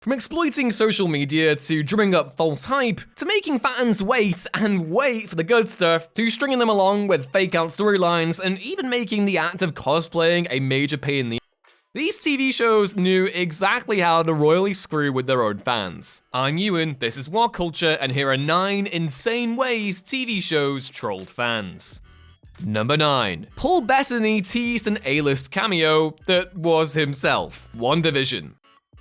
From exploiting social media to drumming up false hype, to making fans wait and wait for the good stuff, to stringing them along with fake-out storylines, and even making the act of cosplaying a major pain in the these TV shows knew exactly how to royally screw with their own fans. I'm Ewan, this is What Culture, and here are 9 insane ways TV shows trolled fans. Number 9. Paul Bettany teased an A-list cameo that was himself. WandaVision.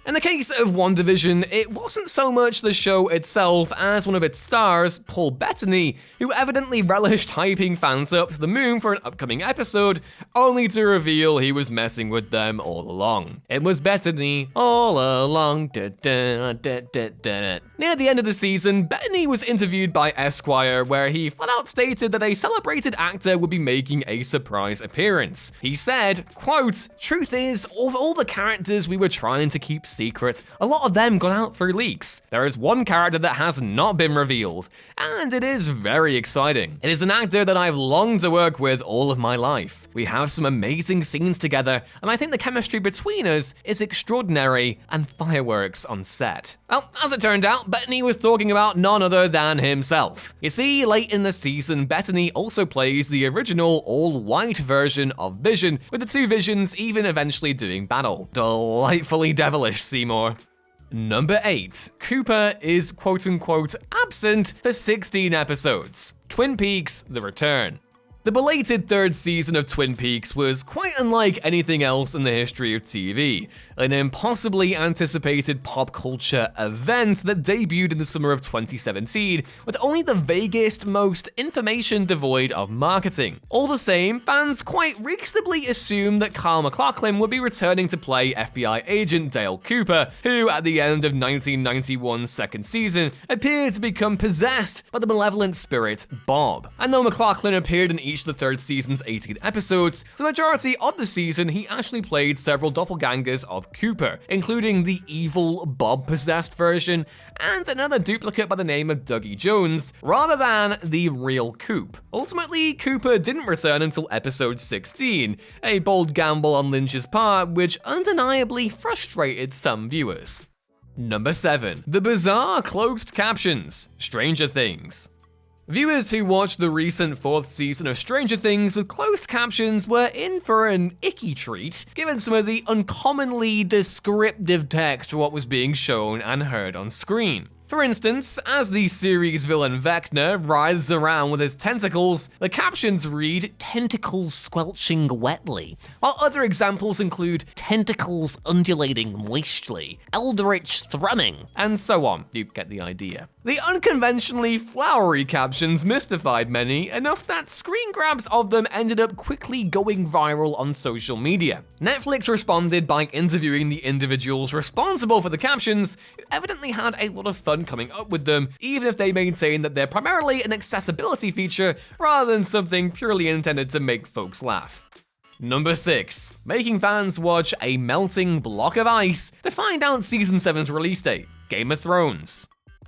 In the case of WandaVision, it wasn't so much the show itself as one of its stars, Paul Bettany, who evidently relished hyping fans up to the moon for an upcoming episode, only to reveal he was messing with them all along. It was Bettany all along. Near the end of the season, Bettany was interviewed by Esquire, where he flat out stated that a celebrated actor would be making a surprise appearance. He said, quote, "Truth is, of all the characters we were trying to keep secret, a lot of them got out through leaks. There is one character that has not been revealed, and it is very exciting. It is an actor that I've longed to work with all of my life. We have some amazing scenes together, and I think the chemistry between us is extraordinary and fireworks on set." Well, as it turned out, Bettany was talking about none other than himself. You see, late in the season, Bettany also plays the original all-white version of Vision, with the two Visions even eventually doing battle. Delightfully devilish, Seymour. Number 8. Cooper is quote-unquote absent for 16 episodes. Twin Peaks: The Return. The belated third season of Twin Peaks was quite unlike anything else in the history of TV, an impossibly anticipated pop culture event that debuted in the summer of 2017 with only the vaguest, most information devoid of marketing. All the same, fans quite reasonably assumed that Kyle MacLachlan would be returning to play FBI agent Dale Cooper, who at the end of 1991's second season appeared to become possessed by the malevolent spirit Bob. And though MacLachlan appeared in each of the third season's 18 episodes, the majority of the season he actually played several doppelgangers of Cooper, including the evil Bob-possessed version and another duplicate by the name of Dougie Jones, rather than the real Coop. Ultimately, Cooper didn't return until episode 16, a bold gamble on Lynch's part which undeniably frustrated some viewers. Number 7. The bizarre closed captions. Stranger Things. Viewers who watched the recent 4th season of Stranger Things with closed captions were in for an icky treat, given some of the uncommonly descriptive text for what was being shown and heard on screen. For instance, as the series villain Vecna writhes around with his tentacles, the captions read, "tentacles squelching wetly," while other examples include "tentacles undulating moistly," "eldritch thrumming," and so on. You get the idea. The unconventionally flowery captions mystified many, enough that screen grabs of them ended up quickly going viral on social media. Netflix responded by interviewing the individuals responsible for the captions, who evidently had a lot of fun coming up with them, even if they maintain that they're primarily an accessibility feature rather than something purely intended to make folks laugh. Number 6. Making fans watch a melting block of ice to find out Season 7's release date. Game of Thrones.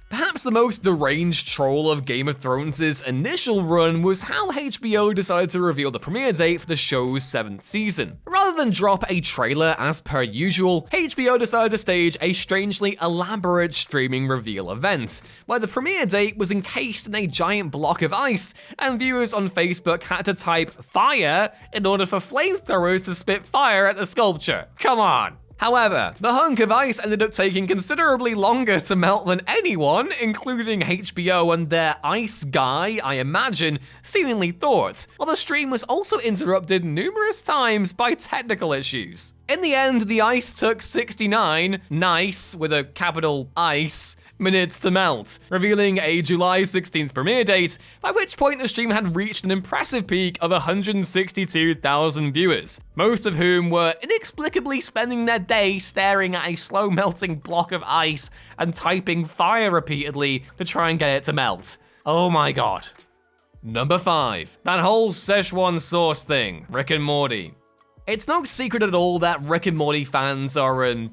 Perhaps the most deranged troll of Game of Thrones' initial run was how HBO decided to reveal the premiere date for the show's 7th season. Rather than drop a trailer as per usual, HBO decided to stage a strangely elaborate streaming reveal event, where the premiere date was encased in a giant block of ice, and viewers on Facebook had to type "fire" in order for flamethrowers to spit fire at the sculpture. Come on! However, the hunk of ice ended up taking considerably longer to melt than anyone, including HBO and their ice guy, I imagine, seemingly thought, while the stream was also interrupted numerous times by technical issues. In the end, the ice took 69, nice, with a capital ice, minutes to melt, revealing a July 16th premiere date, by which point the stream had reached an impressive peak of 162,000 viewers, most of whom were inexplicably spending their day staring at a slow-melting block of ice and typing "fire" repeatedly to try and get it to melt. Oh my god. Number 5. That whole Szechuan sauce thing, Rick and Morty. It's no secret at all that Rick and Morty fans are an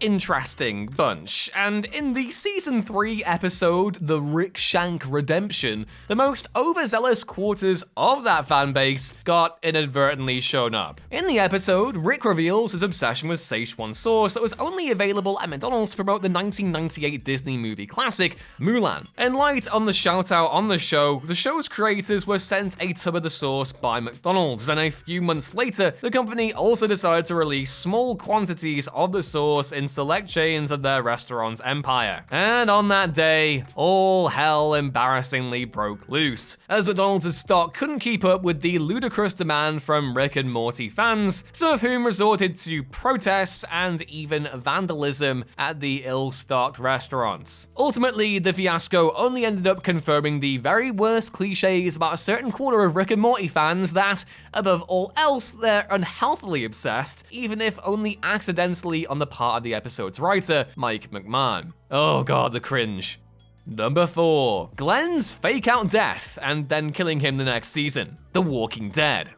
interesting bunch, and in the Season 3 episode, The Rick Shank Redemption, the most overzealous quarters of that fanbase got inadvertently shown up. In the episode, Rick reveals his obsession with Szechuan sauce that was only available at McDonald's to promote the 1998 Disney movie classic, Mulan. In light on the shoutout on the show's creators were sent a tub of the sauce by McDonald's, and a few months later, the company also decided to release small quantities of the sauce in select chains of their restaurant empire. And on that day, all hell embarrassingly broke loose, as McDonald's stock couldn't keep up with the ludicrous demand from Rick and Morty fans, some of whom resorted to protests and even vandalism at the ill-stocked restaurants. Ultimately, the fiasco only ended up confirming the very worst cliches about a certain quarter of Rick and Morty fans that, above all else, they're unhealthily obsessed, even if only accidentally on the part of the episode's writer, Mike McMahon. Oh god, the cringe. Number 4. Glenn's fake-out death and then killing him the next season. The Walking Dead.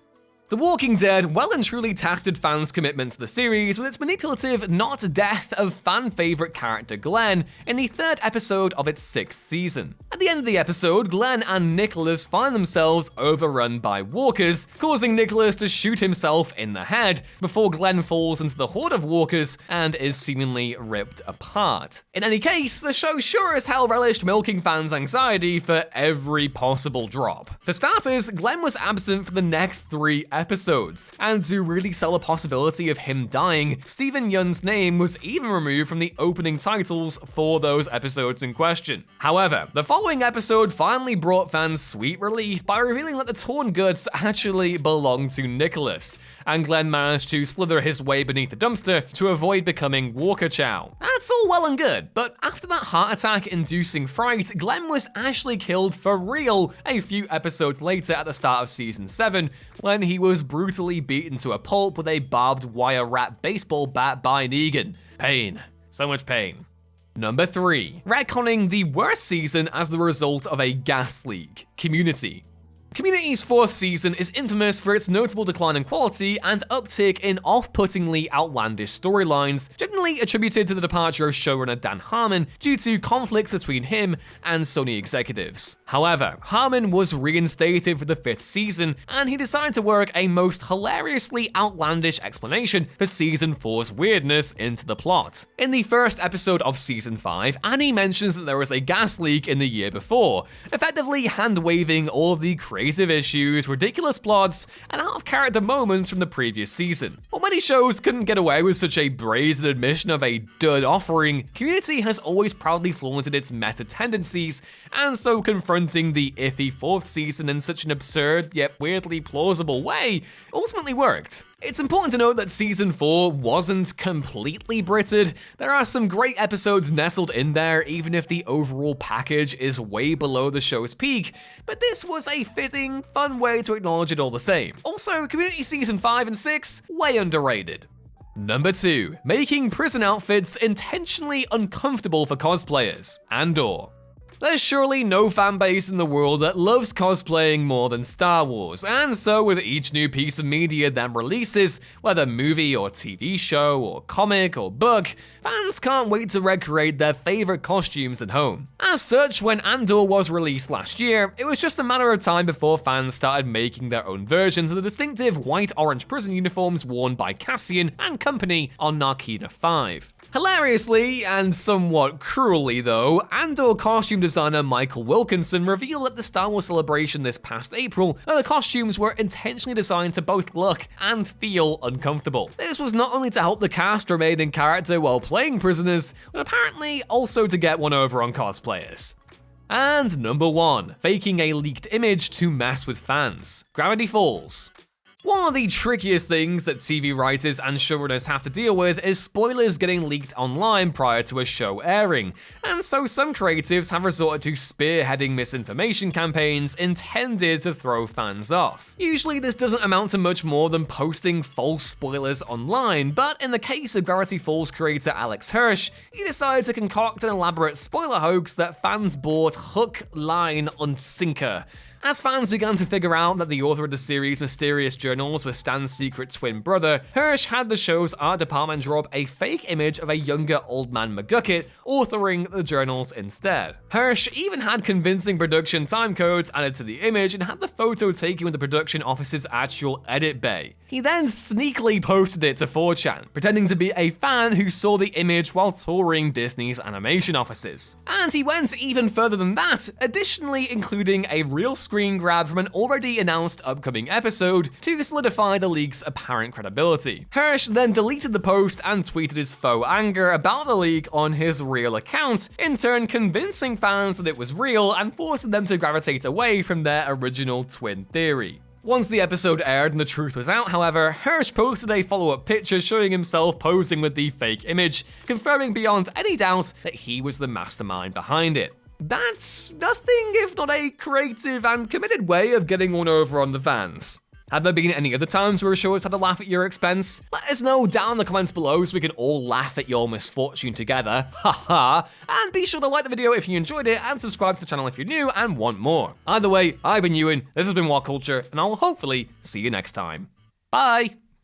The Walking Dead well and truly tested fans' commitment to the series with its manipulative not death of fan-favorite character Glenn in the 3rd episode of its 6th season. At the end of the episode, Glenn and Nicholas find themselves overrun by walkers, causing Nicholas to shoot himself in the head before Glenn falls into the horde of walkers and is seemingly ripped apart. In any case, the show sure as hell relished milking fans' anxiety for every possible drop. For starters, Glenn was absent for the next 3 episodes, and to really sell the possibility of him dying, Steven Yeun's name was even removed from the opening titles for those episodes in question. However, the following episode finally brought fans sweet relief by revealing that the torn goods actually belonged to Nicholas, and Glenn managed to slither his way beneath the dumpster to avoid becoming Walker Chow. That's all well and good, but after that heart attack-inducing fright, Glenn was actually killed for real a few episodes later at the start of Season 7, when he was brutally beaten to a pulp with a barbed wire wrapped baseball bat by Negan. Pain. So much pain. Number 3. Retconning the worst season as the result of a gas leak. Community. Community's 4th season is infamous for its notable decline in quality and uptick in off-puttingly outlandish storylines, generally attributed to the departure of showrunner Dan Harmon due to conflicts between him and Sony executives. However, Harmon was reinstated for the 5th season, and he decided to work a most hilariously outlandish explanation for Season 4's weirdness into the plot. In the first episode of Season 5, Annie mentions that there was a gas leak in the year before, effectively hand-waving all of the creative issues, ridiculous plots, and out-of-character moments from the previous season. While many shows couldn't get away with such a brazen admission of a dud offering, Community has always proudly flaunted its meta tendencies, and so confronting the iffy 4th season in such an absurd yet weirdly plausible way ultimately worked. It's important to note that Season 4 wasn't completely Britted. There are some great episodes nestled in there, even if the overall package is way below the show's peak, but this was a fitting, fun way to acknowledge it all the same. Also, Community Season 5 and 6, way underrated. Number 2. Making prison outfits intentionally uncomfortable for cosplayers. Andor. There's surely no fanbase in the world that loves cosplaying more than Star Wars, and so with each new piece of media that releases, whether movie or TV show or comic or book, fans can't wait to recreate their favorite costumes at home. As such, when Andor was released last year, it was just a matter of time before fans started making their own versions of the distinctive white-orange prison uniforms worn by Cassian and company on Narkina 5. Hilariously, and somewhat cruelly though, Andor costume designer Michael Wilkinson revealed at the Star Wars Celebration this past April that the costumes were intentionally designed to both look and feel uncomfortable. This was not only to help the cast remain in character while playing prisoners, but apparently also to get one over on cosplayers. And number 1, faking a leaked image to mess with fans. Gravity Falls. One of the trickiest things that TV writers and showrunners have to deal with is spoilers getting leaked online prior to a show airing, and so some creatives have resorted to spearheading misinformation campaigns intended to throw fans off. Usually this doesn't amount to much more than posting false spoilers online, but in the case of Gravity Falls creator Alex Hirsch, he decided to concoct an elaborate spoiler hoax that fans bought hook, line, and sinker. As fans began to figure out that the author of the series' mysterious journals was Stan's secret twin brother, Hirsch had the show's art department draw up a fake image of a younger Old Man McGucket, authoring the journals instead. Hirsch even had convincing production time codes added to the image and had the photo taken with the production office's actual edit bay. He then sneakily posted it to 4chan, pretending to be a fan who saw the image while touring Disney's animation offices. And he went even further than that, additionally including a real screen grab from an already announced upcoming episode to solidify the leak's apparent credibility. Hirsch then deleted the post and tweeted his faux anger about the leak on his real account, in turn convincing fans that it was real and forcing them to gravitate away from their original twin theory. Once the episode aired and the truth was out, however, Hirsch posted a follow-up picture showing himself posing with the fake image, confirming beyond any doubt that he was the mastermind behind it. That's nothing if not a creative and committed way of getting one over on the fans. Have there been any other times where a show has had to laugh at your expense? Let us know down in the comments below so we can all laugh at your misfortune together, haha, and be sure to like the video if you enjoyed it and subscribe to the channel if you're new and want more. Either way, I've been Ewan, this has been What Culture, and I'll hopefully see you next time. Bye!